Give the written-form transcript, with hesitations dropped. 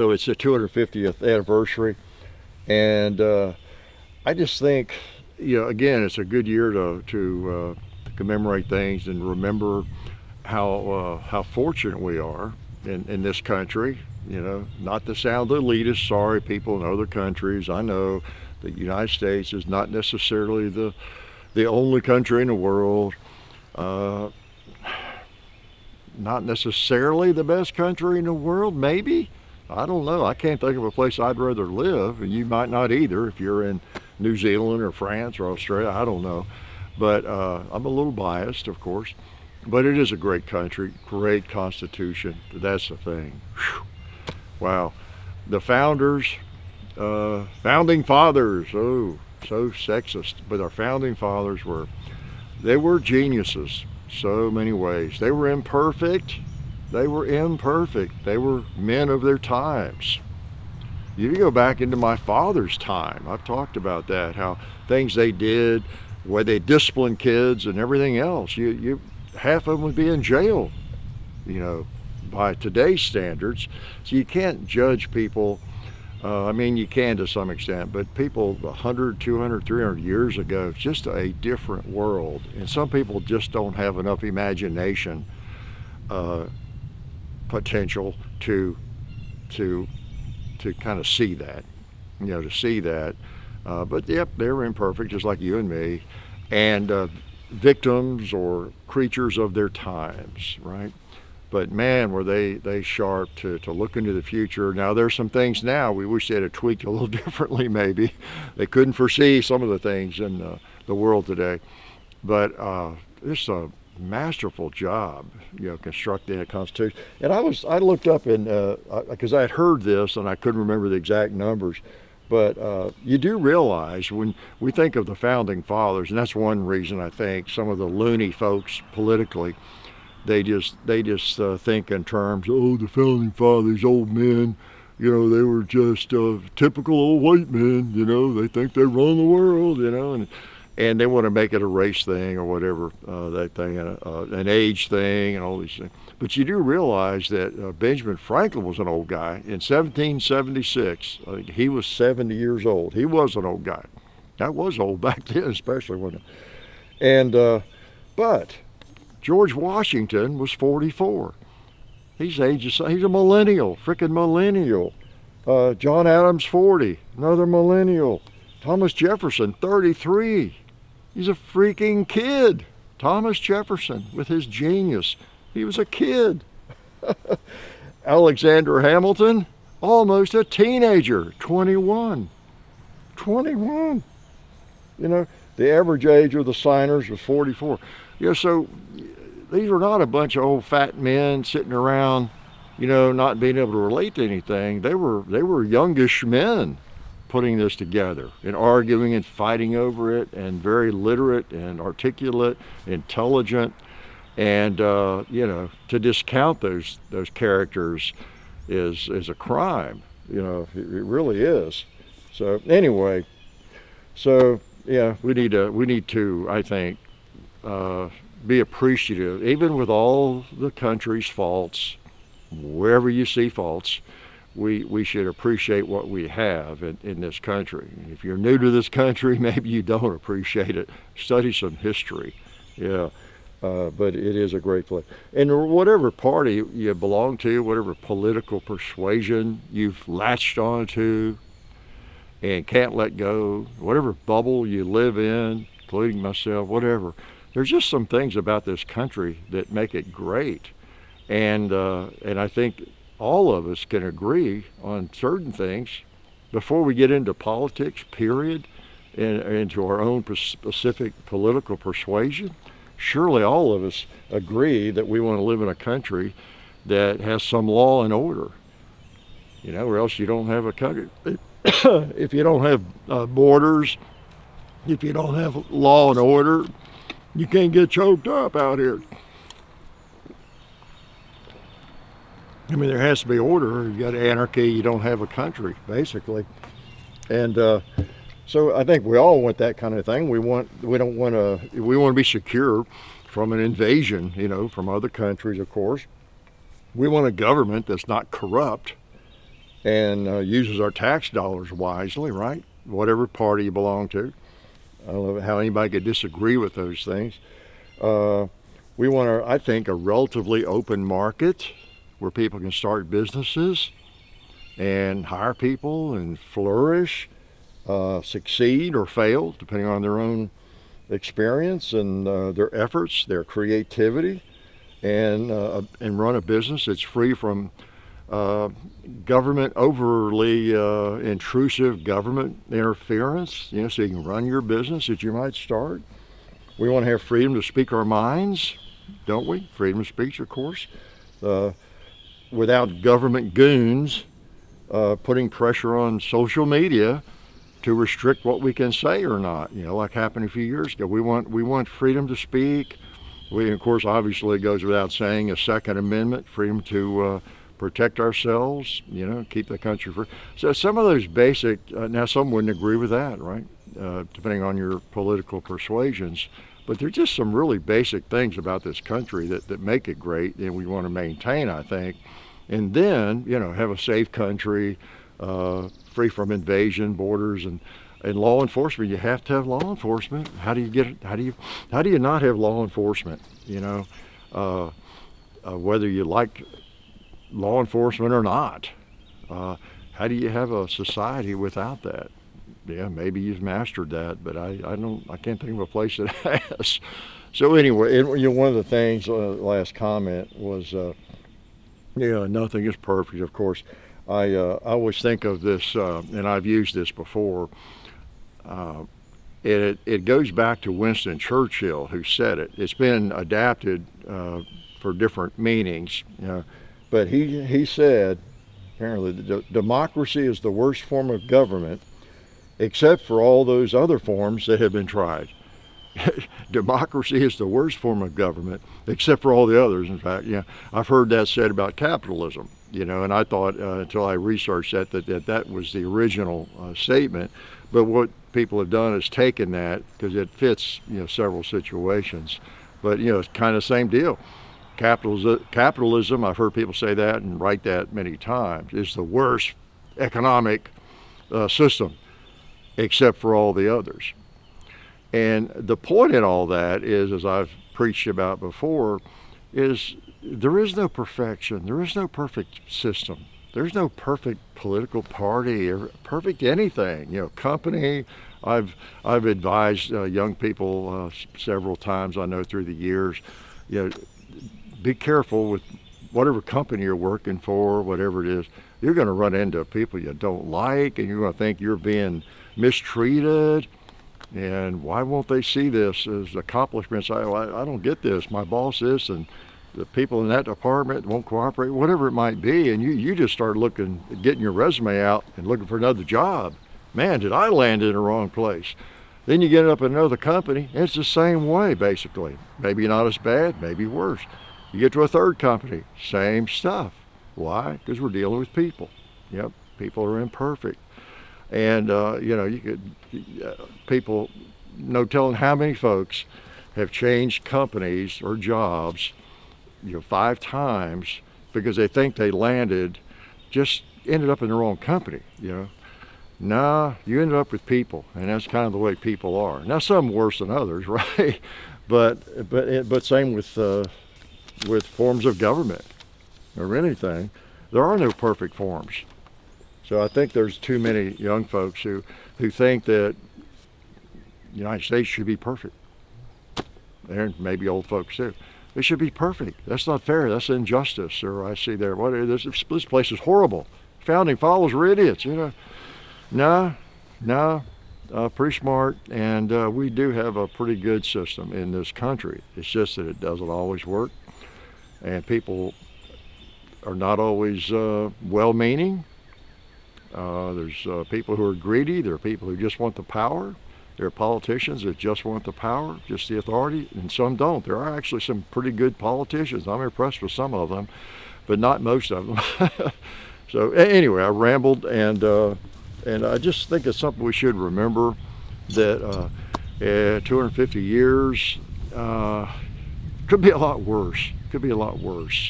So it's the 250th anniversary, and I just think, again, it's a good year to commemorate things and remember how fortunate we are in this country. Not to sound elitist, sorry people in other countries. I know the United States is not necessarily the only country in the world. Not necessarily the best country in the world, maybe. I don't know. I can't think of a place I'd rather live, and you might not either if you're in New Zealand or France or Australia. I don't know. But I'm a little biased, of course. But it is a great country, great constitution. That's the thing. Whew. Wow. The founders, founding fathers, oh, so sexist. But our founding fathers were geniuses. So many ways. They were imperfect. They were men of their times. You go back into my father's time. I've talked about that, how things they did, the way they disciplined kids and everything else. Half of them would be in jail, by today's standards. So you can't judge people. You can to some extent, but people 100, 200, 300 years ago, it's just a different world. And some people just don't have enough imagination potential to kind of see that, But yep, they're imperfect, just like you and me, and victims or creatures of their times, right? But man, were they sharp to look into the future. Now there's some things now we wish they'd have tweaked a little differently. Maybe they couldn't foresee some of the things in the world today. But it's a masterful job, constructing a constitution. And I looked up because I had heard this and I couldn't remember the exact numbers. But you do realize when we think of the founding fathers, and that's one reason I think some of the loony folks politically. They just think in terms, the founding fathers, old men, they were just typical old white men, they think they run the world, and they want to make it a race thing or whatever, that thing, an age thing and all these things. But you do realize that Benjamin Franklin was an old guy. In 1776, I think he was 70 years old. He was an old guy. That was old back then, especially when, but George Washington was 44. He's a millennial, freaking millennial. John Adams, 40, another millennial. Thomas Jefferson, 33. He's a freaking kid. Thomas Jefferson, with his genius, he was a kid. Alexander Hamilton, almost a teenager, 21. 21. The average age of the signers was 44. So these were not a bunch of old fat men sitting around, not being able to relate to anything. They were youngish men putting this together and arguing and fighting over it, and very literate and articulate, intelligent, and to discount those characters is a crime. It really is. So anyway, we need to I think. Be appreciative, even with all the country's faults. Wherever you see faults, we should appreciate what we have in this country. If you're new to this country, maybe you don't appreciate it. Study some history. But it is a great place. And whatever party you belong to, whatever political persuasion you've latched onto and can't let go, whatever bubble you live in, including myself, whatever, there's just some things about this country that make it great. And I think all of us can agree on certain things before we get into politics, period, and into our own specific political persuasion. Surely all of us agree that we want to live in a country that has some law and order, or else you don't have a country. If you don't have borders, if you don't have law and order, you can't get choked up out here. There has to be order. You got anarchy, you don't have a country, basically. And so I think we all want that kind of thing. We want to be secure from an invasion, from other countries, of course. We want a government that's not corrupt. and uses our tax dollars wisely, right? Whatever party you belong to. I don't know how anybody could disagree with those things. We want, I think, a relatively open market where people can start businesses and hire people and flourish, succeed or fail, depending on their own experience and their efforts, their creativity, and run a business that's free from government, overly intrusive government interference, so you can run your business that you might start. We want to have freedom to speak our minds, don't we? Freedom of speech, of course, without government goons putting pressure on social media to restrict what we can say or not, like happened a few years ago. We want freedom to speak. Of course, obviously it goes without saying, a Second Amendment, freedom to protect ourselves, keep the country free. So some of those basic, now some wouldn't agree with that, right? Depending on your political persuasions. But there's just some really basic things about this country that make it great, and we want to maintain, I think. And then, have a safe country, free from invasion, borders, and law enforcement. You have to have law enforcement. How do you not have law enforcement? Whether you like law enforcement or not, how do you have a society without that? Yeah, maybe you've mastered that, but I can't think of a place that has. So anyway, one of the things, last comment was, nothing is perfect, of course. I always think of this, and I've used this before. It goes back to Winston Churchill, who said it. It's been adapted for different meanings, but he said, apparently, democracy is the worst form of government, except for all those other forms that have been tried. Democracy is the worst form of government, except for all the others. In fact, I've heard that said about capitalism, and I thought until I researched that was the original statement. But what people have done is taken that, because it fits, several situations. But, it's kind of the same deal. Capitalism, I've heard people say that and write that many times, is the worst economic system, except for all the others. And the point in all that is, as I've preached about before, is there is no perfection. There is no perfect system. There's no perfect political party or perfect anything. Company. I've advised young people several times, I know, through the years, be careful with whatever company you're working for, whatever it is. You're going to run into people you don't like, and you're going to think you're being mistreated. And why won't they see this as accomplishments? I don't get this. My boss is, and the people in that department won't cooperate, whatever it might be. And you just start getting your resume out and looking for another job. Man, did I land in the wrong place? Then you get up in another company, and it's the same way, basically. Maybe not as bad, maybe worse. You get to a third company, same stuff. Why? Because we're dealing with people. Yep, people are imperfect. And, you could, people, no telling how many folks have changed companies or jobs, 5 times because they think they ended up in the wrong company, Nah, you ended up with people, and that's kind of the way people are. Now, some worse than others, right? But same with forms of government or anything. There are no perfect forms. So I think there's too many young folks who think that the United States should be perfect. And maybe old folks too. It should be perfect. That's not fair. That's injustice. Or I see there, this place is horrible. Founding fathers were idiots, No, pretty smart. And we do have a pretty good system in this country. It's just that it doesn't always work. And people are not always well-meaning. There's people who are greedy. There are people who just want the power. There are politicians that just want the power, just the authority, and some don't. There are actually some pretty good politicians. I'm impressed with some of them, but not most of them. So anyway, I rambled, and I just think it's something we should remember, that 250 years could be a lot worse. Could be a lot worse.